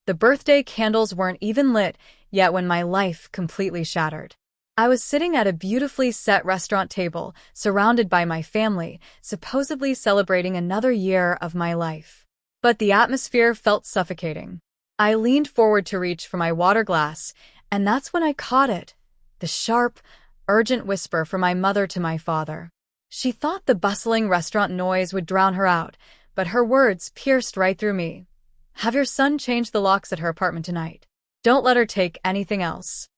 The birthday candles weren't even lit yet when my life completely shattered. I was sitting at a beautifully set restaurant table, surrounded by my family, supposedly celebrating another year of my life. But the atmosphere felt suffocating. I leaned forward to reach for my water glass, and that's when I caught it. The sharp, urgent whisper from my mother to my father. She thought the bustling restaurant noise would drown her out, but her words pierced right through me. Have your son changed the locks at her apartment tonight? Don't let her take anything else.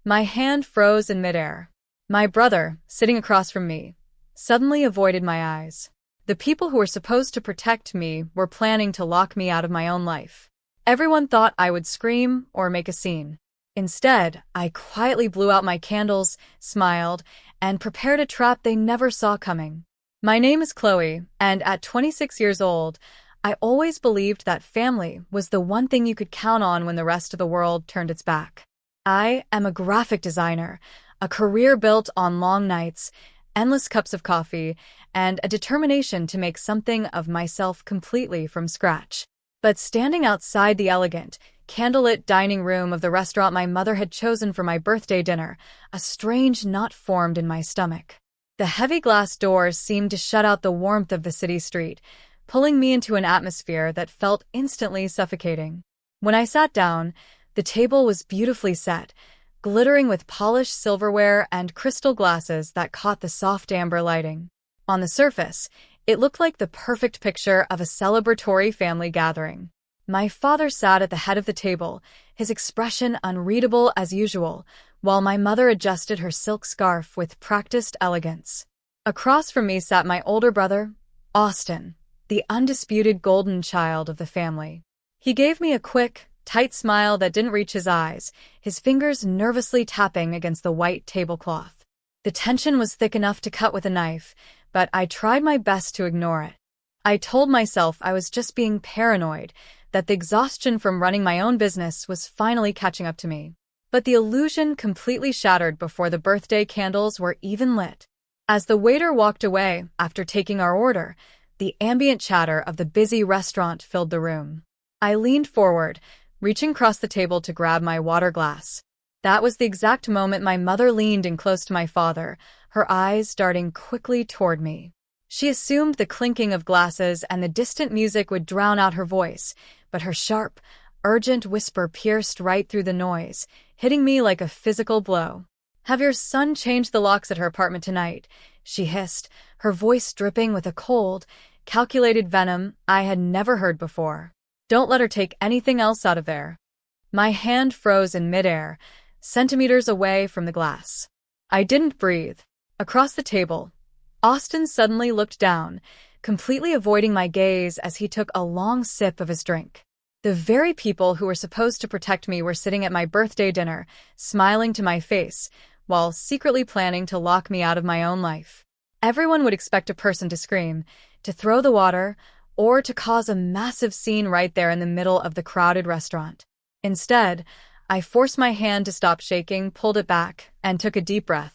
My hand froze in midair. My brother, sitting across from me, suddenly avoided my eyes. The people who were supposed to protect me were planning to lock me out of my own life. Everyone thought I would scream or make a scene. Instead, I quietly blew out my candles, smiled, and prepared a trap they never saw coming. My name is Chloe, and at 26 years old, I always believed that family was the one thing you could count on when the rest of the world turned its back. I am a graphic designer, a career built on long nights, endless cups of coffee, and a determination to make something of myself completely from scratch. But standing outside the elegant, candlelit dining room of the restaurant my mother had chosen for my birthday dinner, a strange knot formed in my stomach. The heavy glass doors seemed to shut out the warmth of the city street, pulling me into an atmosphere that felt instantly suffocating. When I sat down, the table was beautifully set, glittering with polished silverware and crystal glasses that caught the soft amber lighting. On the surface, it looked like the perfect picture of a celebratory family gathering. My father sat at the head of the table, his expression unreadable as usual, while my mother adjusted her silk scarf with practiced elegance. Across from me sat my older brother, Austin, the undisputed golden child of the family. He gave me a quick, tight smile that didn't reach his eyes, his fingers nervously tapping against the white tablecloth. The tension was thick enough to cut with a knife, but I tried my best to ignore it. I told myself I was just being paranoid, that the exhaustion from running my own business was finally catching up to me. But the illusion completely shattered before the birthday candles were even lit. As the waiter walked away after taking our order, the ambient chatter of the busy restaurant filled the room. I leaned forward, reaching across the table to grab my water glass. That was the exact moment my mother leaned in close to my father, her eyes darting quickly toward me. She assumed the clinking of glasses and the distant music would drown out her voice, but her sharp, urgent whisper pierced right through the noise, hitting me like a physical blow. Have your son changed the locks at her apartment tonight? She hissed, her voice dripping with a cold, calculated venom I had never heard before. Don't let her take anything else out of there. My hand froze in midair, centimeters away from the glass. I didn't breathe. Across the table, Austin suddenly looked down, completely avoiding my gaze as he took a long sip of his drink. The very people who were supposed to protect me were sitting at my birthday dinner, smiling to my face, while secretly planning to lock me out of my own life. Everyone would expect a person to scream, to throw the water, or to cause a massive scene right there in the middle of the crowded restaurant. Instead, I forced my hand to stop shaking, pulled it back, and took a deep breath.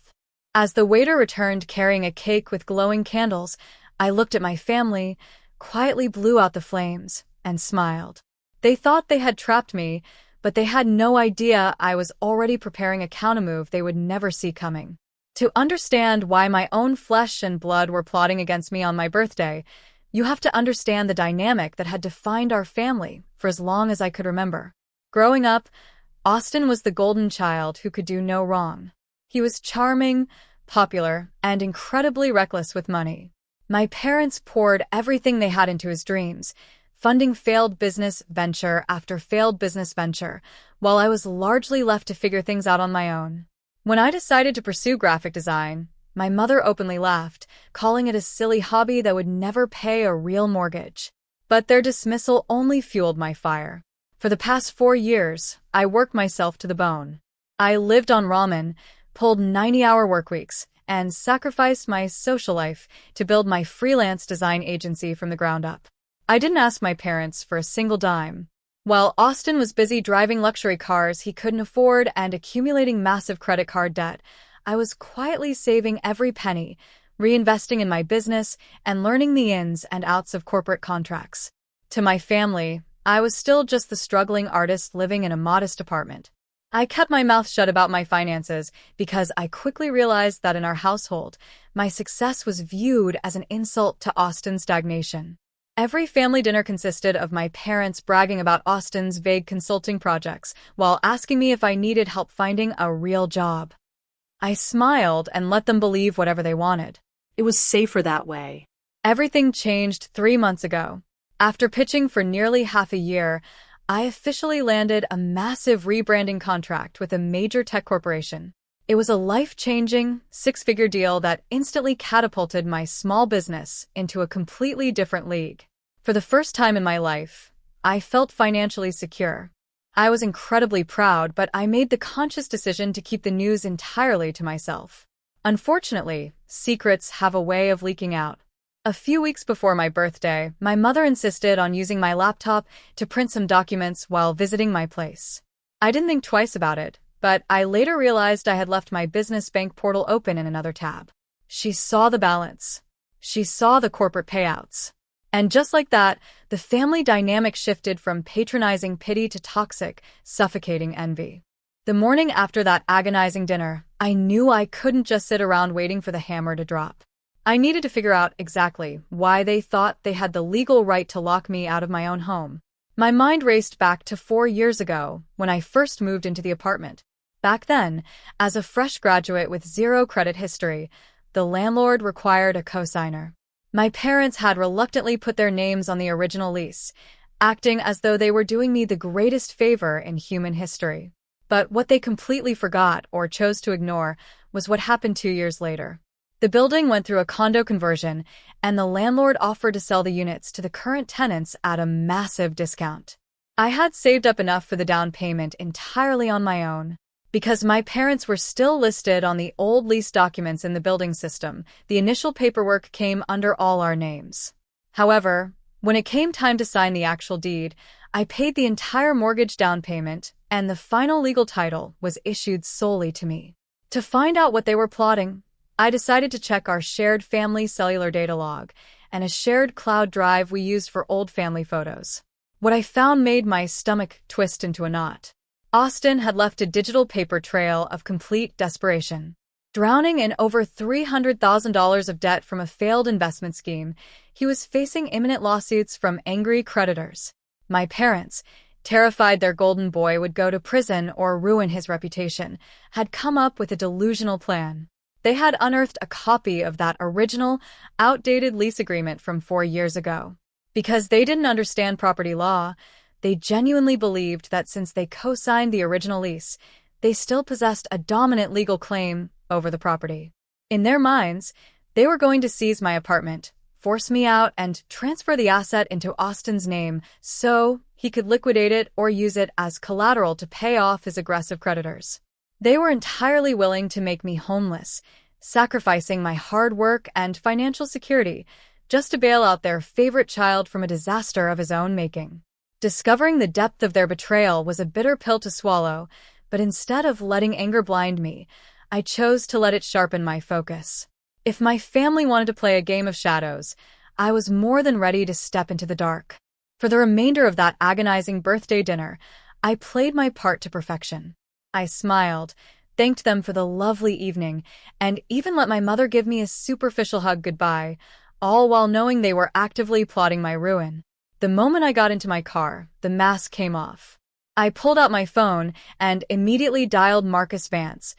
As the waiter returned carrying a cake with glowing candles, I looked at my family, quietly blew out the flames, and smiled. They thought they had trapped me, but they had no idea I was already preparing a countermove they would never see coming. To understand why my own flesh and blood were plotting against me on my birthday, you have to understand the dynamic that had defined our family for as long as I could remember. Growing up, Austin was the golden child who could do no wrong. He was charming, popular, and incredibly reckless with money. My parents poured everything they had into his dreams, funding failed business venture after failed business venture, while I was largely left to figure things out on my own. When I decided to pursue graphic design, my mother openly laughed, calling it a silly hobby that would never pay a real mortgage. But their dismissal only fueled my fire. For the past 4 years, I worked myself to the bone. I lived on ramen, pulled 90-hour workweeks, and sacrificed my social life to build my freelance design agency from the ground up. I didn't ask my parents for a single dime. While Austin was busy driving luxury cars he couldn't afford and accumulating massive credit card debt, I was quietly saving every penny, reinvesting in my business, and learning the ins and outs of corporate contracts. To my family, I was still just the struggling artist living in a modest apartment. I kept my mouth shut about my finances because I quickly realized that in our household, my success was viewed as an insult to Austin's stagnation. Every family dinner consisted of my parents bragging about Austin's vague consulting projects while asking me if I needed help finding a real job. I smiled and let them believe whatever they wanted. It was safer that way. Everything changed 3 months ago. After pitching for nearly half a year, I officially landed a massive rebranding contract with a major tech corporation. It was a life-changing, six-figure deal that instantly catapulted my small business into a completely different league. For the first time in my life, I felt financially secure. I was incredibly proud, but I made the conscious decision to keep the news entirely to myself. Unfortunately, secrets have a way of leaking out. A few weeks before my birthday, my mother insisted on using my laptop to print some documents while visiting my place. I didn't think twice about it, but I later realized I had left my business bank portal open in another tab. She saw the balance. She saw the corporate payouts. And just like that, the family dynamic shifted from patronizing pity to toxic, suffocating envy. The morning after that agonizing dinner, I knew I couldn't just sit around waiting for the hammer to drop. I needed to figure out exactly why they thought they had the legal right to lock me out of my own home. My mind raced back to 4 years ago when I first moved into the apartment. Back then, as a fresh graduate with zero credit history, the landlord required a cosigner. My parents had reluctantly put their names on the original lease, acting as though they were doing me the greatest favor in human history. But what they completely forgot or chose to ignore was what happened 2 years later. The building went through a condo conversion, and the landlord offered to sell the units to the current tenants at a massive discount. I had saved up enough for the down payment entirely on my own. Because my parents were still listed on the old lease documents in the building system, the initial paperwork came under all our names. However, when it came time to sign the actual deed, I paid the entire mortgage down payment, and the final legal title was issued solely to me. To find out what they were plotting, I decided to check our shared family cellular data log and a shared cloud drive we used for old family photos. What I found made my stomach twist into a knot. Austin had left a digital paper trail of complete desperation. Drowning in over $300,000 of debt from a failed investment scheme, he was facing imminent lawsuits from angry creditors. My parents, terrified their golden boy would go to prison or ruin his reputation, had come up with a delusional plan. They had unearthed a copy of that original, outdated lease agreement from 4 years ago. Because they didn't understand property law, they genuinely believed that since they co-signed the original lease, they still possessed a dominant legal claim over the property. In their minds, they were going to seize my apartment, force me out, and transfer the asset into Austin's name so he could liquidate it or use it as collateral to pay off his aggressive creditors. They were entirely willing to make me homeless, sacrificing my hard work and financial security just to bail out their favorite child from a disaster of his own making. Discovering the depth of their betrayal was a bitter pill to swallow, but instead of letting anger blind me, I chose to let it sharpen my focus. If my family wanted to play a game of shadows, I was more than ready to step into the dark. For the remainder of that agonizing birthday dinner, I played my part to perfection. I smiled, thanked them for the lovely evening, and even let my mother give me a superficial hug goodbye, all while knowing they were actively plotting my ruin. The moment I got into my car, the mask came off. I pulled out my phone and immediately dialed Marcus Vance,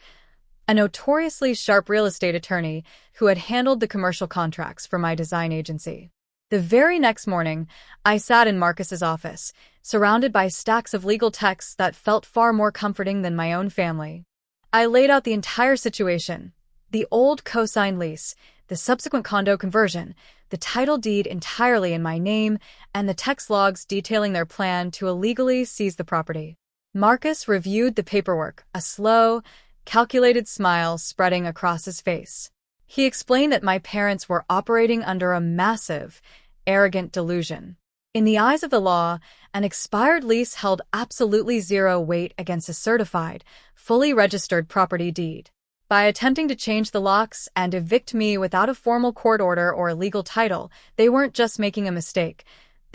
a notoriously sharp real estate attorney who had handled the commercial contracts for my design agency. The very next morning, I sat in Marcus's office, surrounded by stacks of legal texts that felt far more comforting than my own family. I laid out the entire situation: the old co-signed lease, the subsequent condo conversion, the title deed entirely in my name, and the text logs detailing their plan to illegally seize the property. Marcus reviewed the paperwork, a slow, calculated smile spreading across his face. He explained that my parents were operating under a massive, arrogant delusion. In the eyes of the law, an expired lease held absolutely zero weight against a certified, fully registered property deed. By attempting to change the locks and evict me without a formal court order or a legal title, they weren't just making a mistake.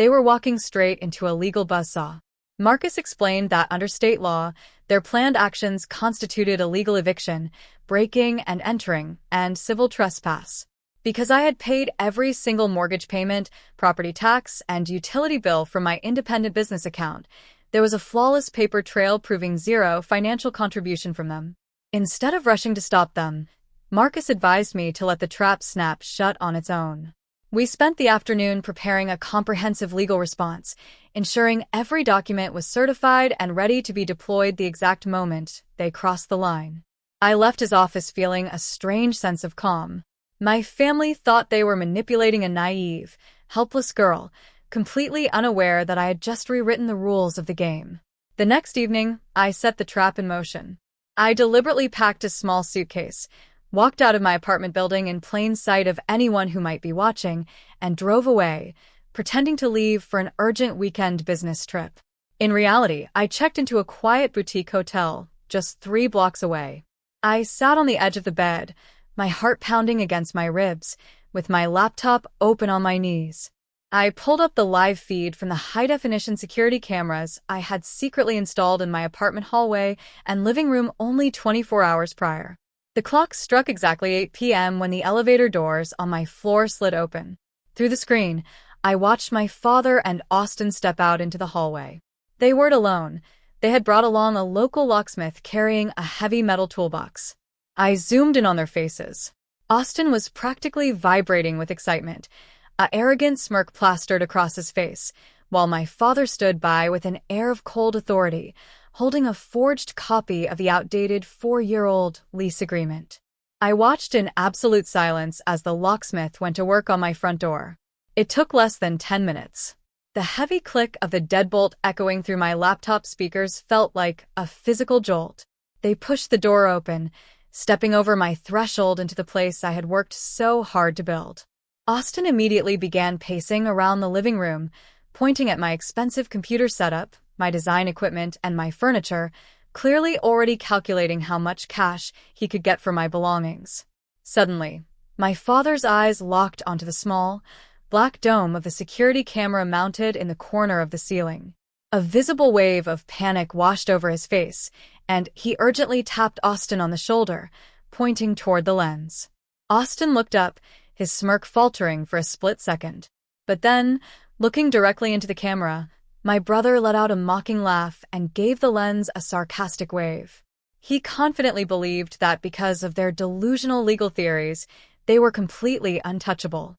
They were walking straight into a legal buzzsaw. Marcus explained that under state law, their planned actions constituted illegal eviction, breaking and entering, and civil trespass. Because I had paid every single mortgage payment, property tax, and utility bill from my independent business account, there was a flawless paper trail proving zero financial contribution from them. Instead of rushing to stop them, Marcus advised me to let the trap snap shut on its own. We spent the afternoon preparing a comprehensive legal response, ensuring every document was certified and ready to be deployed the exact moment they crossed the line. I left his office feeling a strange sense of calm. My family thought they were manipulating a naive, helpless girl, completely unaware that I had just rewritten the rules of the game. The next evening, I set the trap in motion. I deliberately packed a small suitcase, walked out of my apartment building in plain sight of anyone who might be watching, and drove away, pretending to leave for an urgent weekend business trip. In reality, I checked into a quiet boutique hotel just 3 blocks away. I sat on the edge of the bed, my heart pounding against my ribs, with my laptop open on my knees. I pulled up the live feed from the high-definition security cameras I had secretly installed in my apartment hallway and living room only 24 hours prior. The clock struck exactly 8 p.m. when the elevator doors on my floor slid open. Through the screen, I watched my father and Austin step out into the hallway. They weren't alone. They had brought along a local locksmith carrying a heavy metal toolbox. I zoomed in on their faces. Austin was practically vibrating with excitement, an arrogant smirk plastered across his face, while my father stood by with an air of cold authority, holding a forged copy of the outdated 4-year-old lease agreement. I watched in absolute silence as the locksmith went to work on my front door. It took less than 10 minutes. The heavy click of the deadbolt echoing through my laptop speakers felt like a physical jolt. They pushed the door open, stepping over my threshold into the place I had worked so hard to build. Austin immediately began pacing around the living room, pointing at my expensive computer setup, my design equipment, and my furniture, clearly already calculating how much cash he could get for my belongings. Suddenly, my father's eyes locked onto the small, black dome of the security camera mounted in the corner of the ceiling. A visible wave of panic washed over his face, and he urgently tapped Austin on the shoulder, pointing toward the lens. Austin looked up, his smirk faltering for a split second. But then, looking directly into the camera, my brother let out a mocking laugh and gave the lens a sarcastic wave. He confidently believed that because of their delusional legal theories, they were completely untouchable.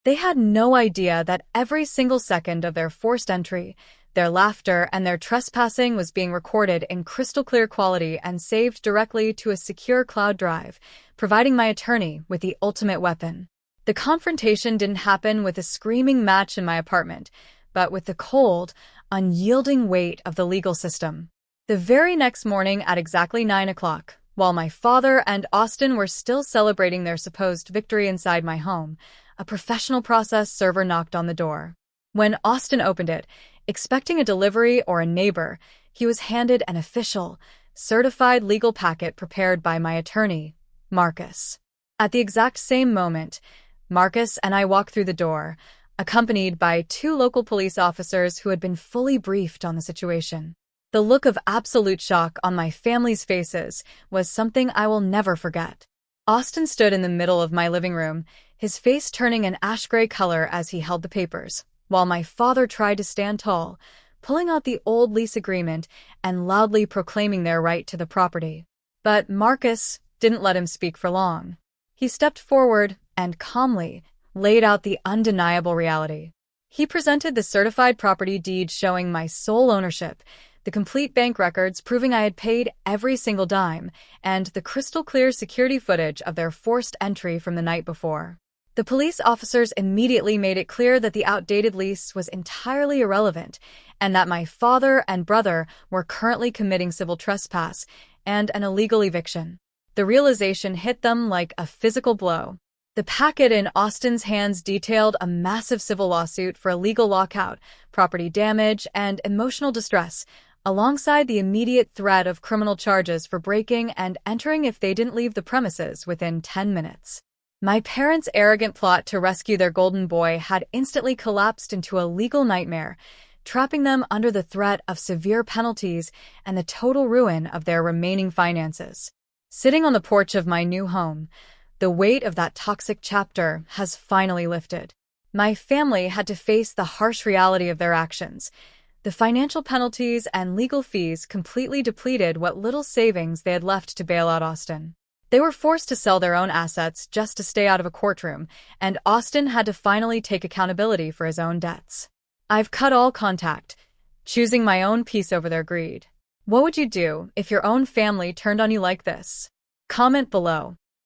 They had no idea that every single second of their forced entry, their laughter, and their trespassing was being recorded in crystal-clear quality and saved directly to a secure cloud drive, providing my attorney with the ultimate weapon. The confrontation didn't happen with a screaming match in my apartment, but with the cold, unyielding weight of the legal system. The very next morning at exactly 9 o'clock, while my father and Austin were still celebrating their supposed victory inside my home, a professional process server knocked on the door. When Austin opened it, expecting a delivery or a neighbor, he was handed an official, certified legal packet prepared by my attorney, Marcus. At the exact same moment, Marcus and I walked through the door, accompanied by 2 local police officers who had been fully briefed on the situation. The look of absolute shock on my family's faces was something I will never forget. Austin stood in the middle of my living room, his face turning an ash-gray color as he held the papers, while my father tried to stand tall, pulling out the old lease agreement and loudly proclaiming their right to the property. But Marcus didn't let him speak for long. He stepped forward and calmly laid out the undeniable reality. He presented the certified property deed showing my sole ownership, the complete bank records proving I had paid every single dime, and the crystal-clear security footage of their forced entry from the night before. The police officers immediately made it clear that the outdated lease was entirely irrelevant, and that my father and brother were currently committing civil trespass and an illegal eviction. The realization hit them like a physical blow. The packet in Austin's hands detailed a massive civil lawsuit for illegal lockout, property damage, and emotional distress, alongside the immediate threat of criminal charges for breaking and entering if they didn't leave the premises within 10 minutes. My parents' arrogant plot to rescue their golden boy had instantly collapsed into a legal nightmare, trapping them under the threat of severe penalties and the total ruin of their remaining finances. Sitting on the porch of my new home, the weight of that toxic chapter has finally lifted. My family had to face the harsh reality of their actions. The financial penalties and legal fees completely depleted what little savings they had left to bail out Austin. They were forced to sell their own assets just to stay out of a courtroom, and Austin had to finally take accountability for his own debts. I've cut all contact, choosing my own peace over their greed. What would you do if your own family turned on you like this? Comment below.